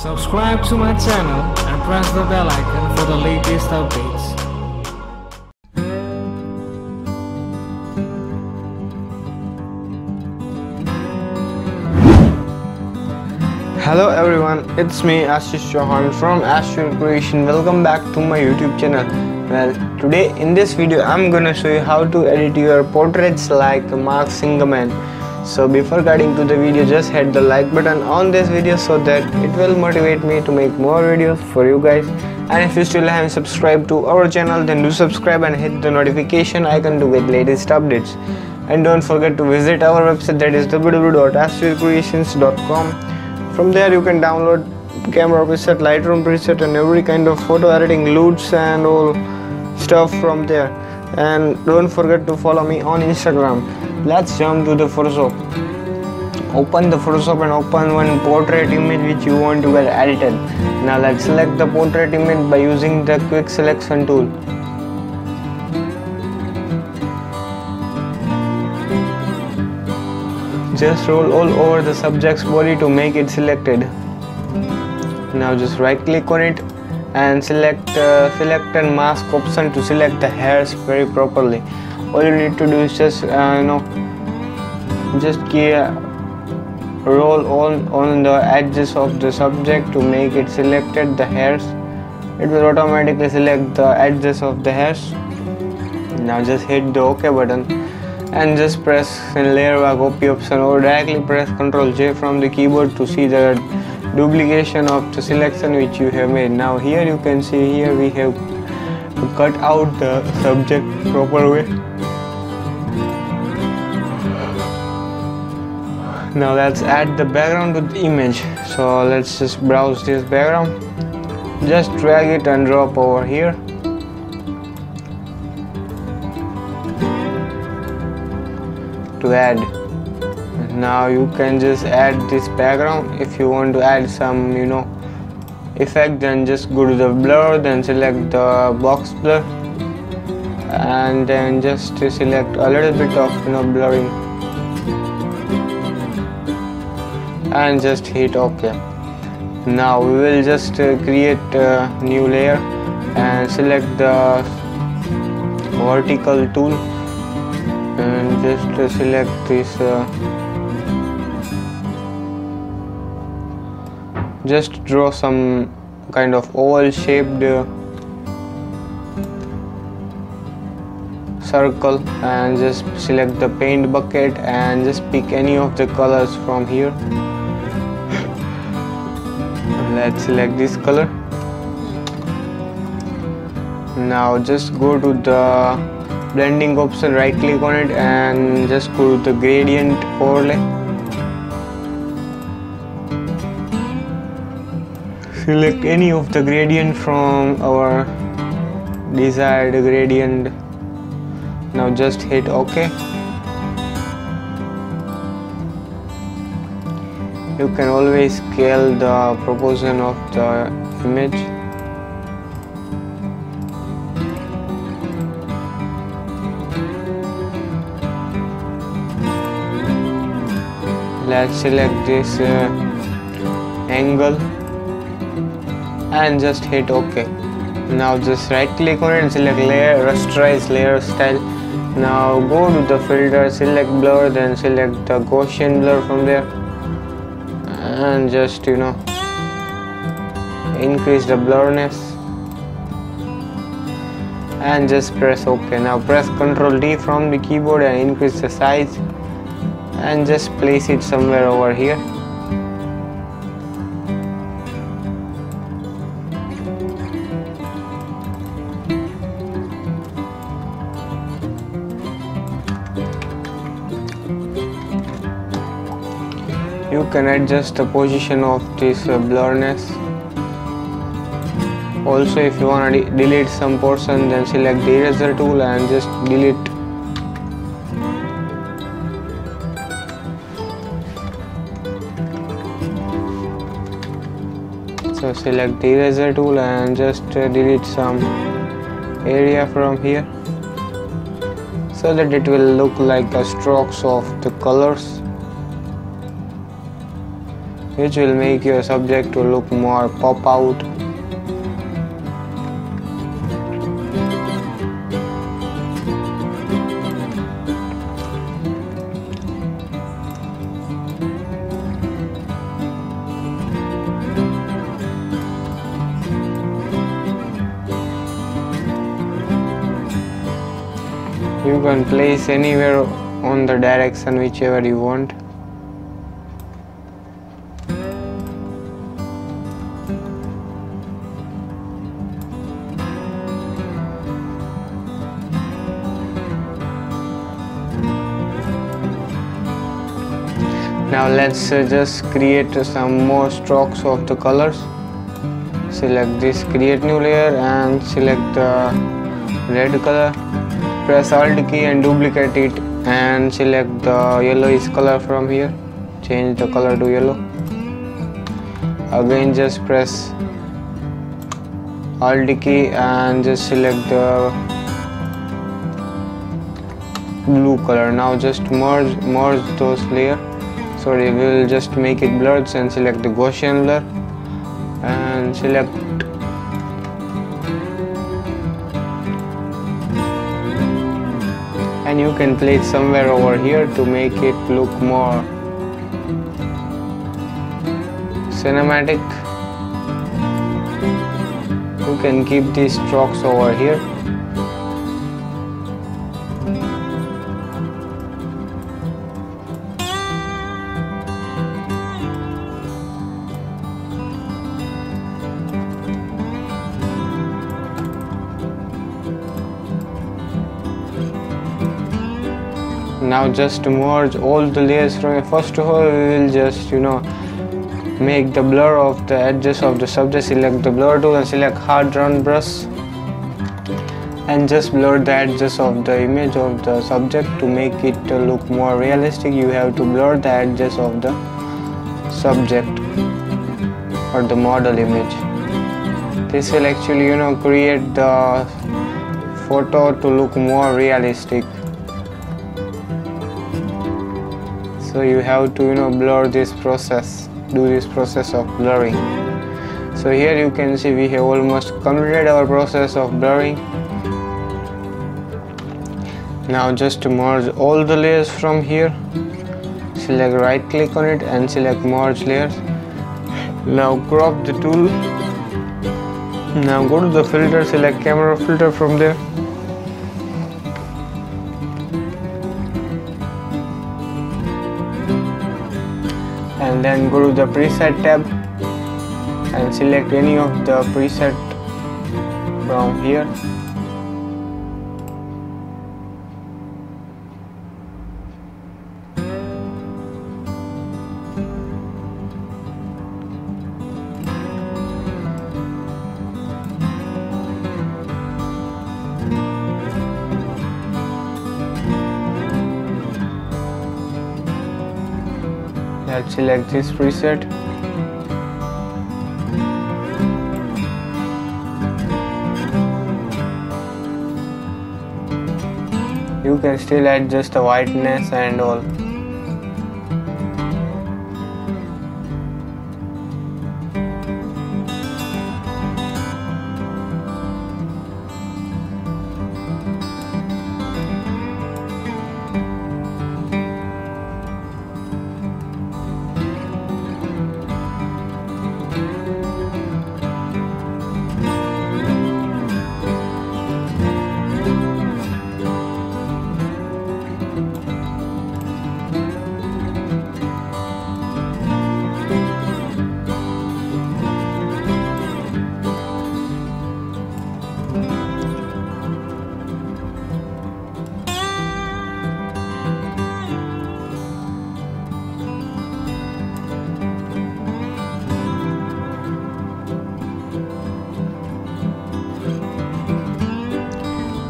Subscribe to my channel and press the bell icon for the latest updates. Hello everyone, it's me Ashvircreations from ashvircreations. Welcome back to my YouTube channel. Well, today in this video I'm gonna show you how to edit your portraits like Marksingerman. So before getting to the video, just hit the like button on this video so that it will motivate me to make more videos for you guys. And if you still haven't subscribed to our channel, then do subscribe and hit the notification icon to get latest updates. And don't forget to visit our website, that is www.ashvircreations.com. From there you can download camera preset, lightroom preset and every kind of photo editing loots and all stuff from there. And don't forget to follow me on Instagram. Let's jump to the Photoshop. Open the Photoshop and open one portrait image which you want to get edited. Now let's select the portrait image by using the quick selection tool. Just roll all over the subject's body to make it selected. Now just right click on it and select and mask option to select the hairs very properly. All you need to do is just roll on the edges of the subject to make it selected the hairs. It will automatically select the edges of the hairs. Now just hit the OK button and just press layer by copy option or directly press Ctrl J from the keyboard to see the duplication of the selection which you have made. Now here you can see, here we have cut out the subject proper way. Now let's add the background to the image. So let's just browse this background, just drag it and drop over here. To add. Now you can just add this background. If you want to add some effect, then just go to the blur, then select the box blur and then just select a little bit of blurring and just hit OK. Now we will just create a new layer and select the vertical tool and just select this just draw some kind of oval shaped circle and just select the paint bucket and just pick any of the colors from here. Let's select this color. Now just go to the blending option, right click on it and just go to the gradient overlay. Select any of the gradient from our desired gradient. Now just hit OK. You can always scale the proportion of the image. Let's select this angle and just hit OK. Now just right click on it and select layer, rasterize layer style. Now go to the filter, select blur, then select the Gaussian blur from there and just increase the blurriness and just press OK. Now press Ctrl D from the keyboard and increase the size and just place it somewhere over here. You can adjust the position of this blurriness. Also, if you want to delete some portion, then select the eraser tool and just delete. So select the eraser tool and just delete some area from here so that it will look like the strokes of the colors. which will make your subject to look more pop out. You can place anywhere on the direction whichever you want. Now let's just create some more strokes of the colors. Select this create new layer and select the red color. Press Alt key and duplicate it and select the yellowish color from here. Change the color to yellow. Again just press Alt key and just select the blue color. Now just merge those layers. Sorry, we'll just make it blurred and select the Gaussian blur and select and you can place somewhere over here to make it look more cinematic. You can keep these strokes over here. Now just to merge all the layers from first of all, we will just make the blur of the edges of the subject. Select the blur tool and select hard round brush and just blur the edges of the image of the subject. To make it look more realistic, you have to blur the edges of the subject or the model image. This will actually create the photo to look more realistic. So you have to blur this process, do this process of blurring. So here you can see we have almost completed our process of blurring. Now just to merge all the layers from here, select right click on it and select merge layers. Now crop the tool. Now go to the filter, select camera filter from there. And then go to the preset tab and select any of the preset from here. Let's select this preset. You can still adjust the whiteness and all.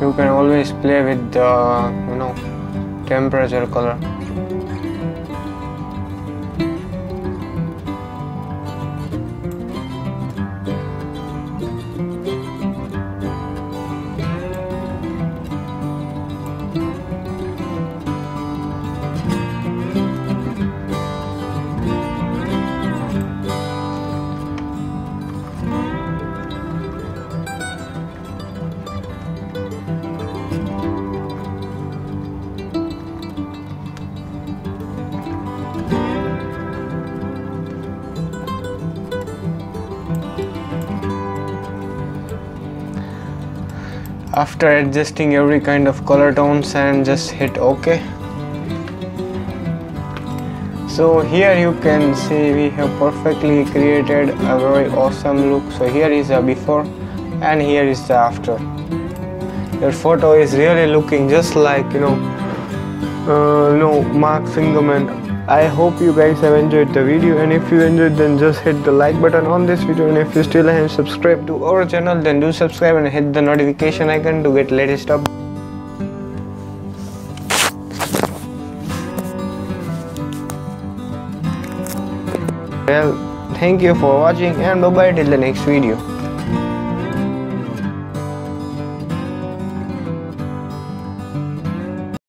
You can always play with the temperature color. after adjusting every kind of color tones, and just hit OK. So here you can see we have perfectly created a very awesome look. So here is the before and here is the after. Your photo is really looking just like Marksingerman. I hope you guys have enjoyed the video, and if you enjoyed, then just hit the like button on this video, and if you still haven't subscribed to our channel, then do subscribe and hit the notification icon to get latest updates. Well, thank you for watching, and bye bye till the next video.